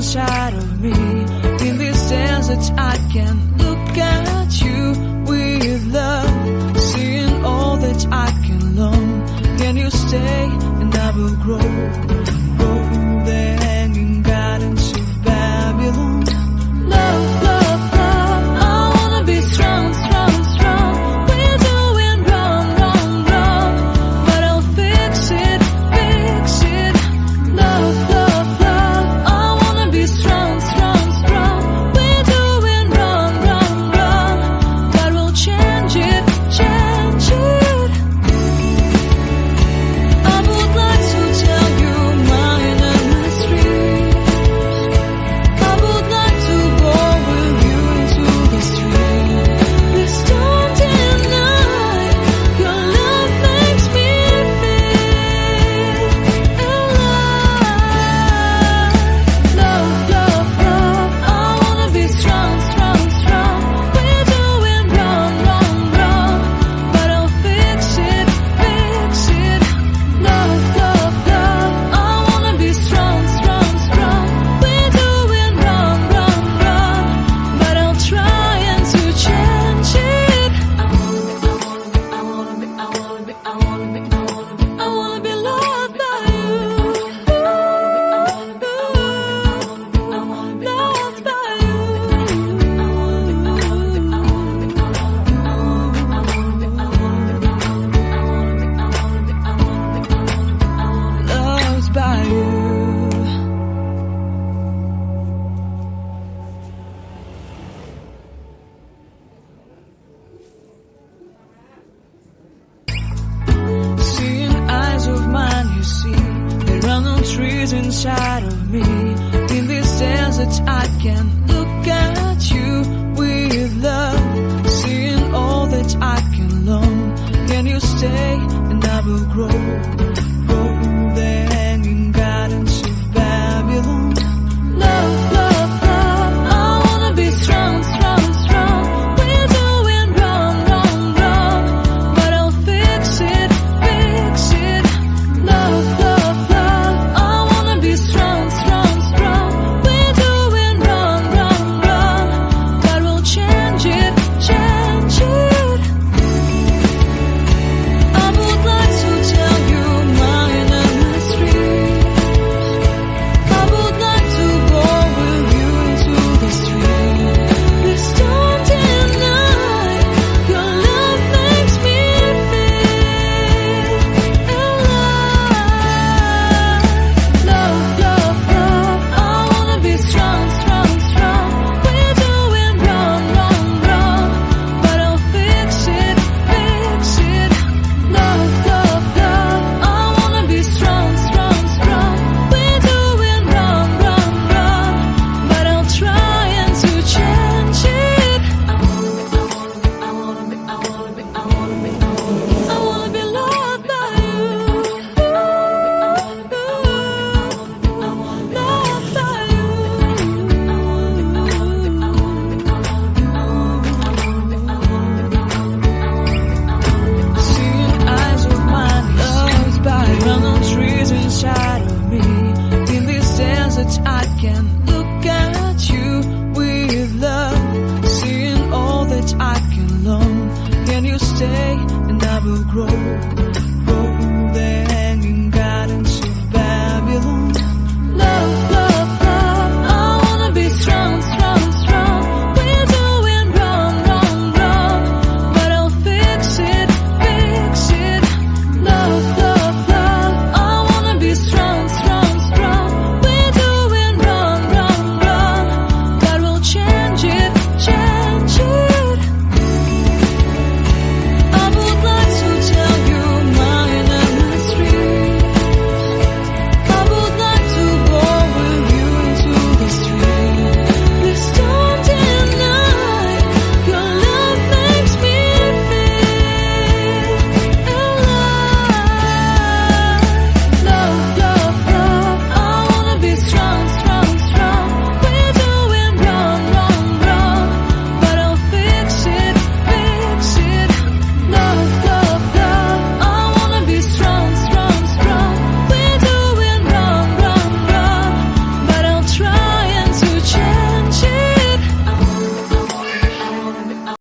inside of me. In this desert I can look at you with love, seeing all that I can learn. Can you stay and I will grow the hanging gardens of Babylon. Love, love, love, I wanna be strong, strong, strong. We're doing wrong, wrong, wrong, but I'll fix it, fix it. Love, love, love, I wanna be strong, strong, strong. We're doing wrong, wrong, wrong, but we'll change it, change it. I would like to tell you mine and my street. I would like to go with you into the street. Please don't deny, your love makes me feel alive. Love, love, love, I wanna be strong, strong, strong. We're doing wrong, wrong, wrong, but I'll fix it, fix it. Love, love, love, I wanna be strong, strong, strong. We're doing wrong, wrong, wrong, but I'll try and to change it. I wanna be loved by you. Loved by you. Loved by you. Seeing eyes of mine, you see, there are no trees inside of me. In this desert I can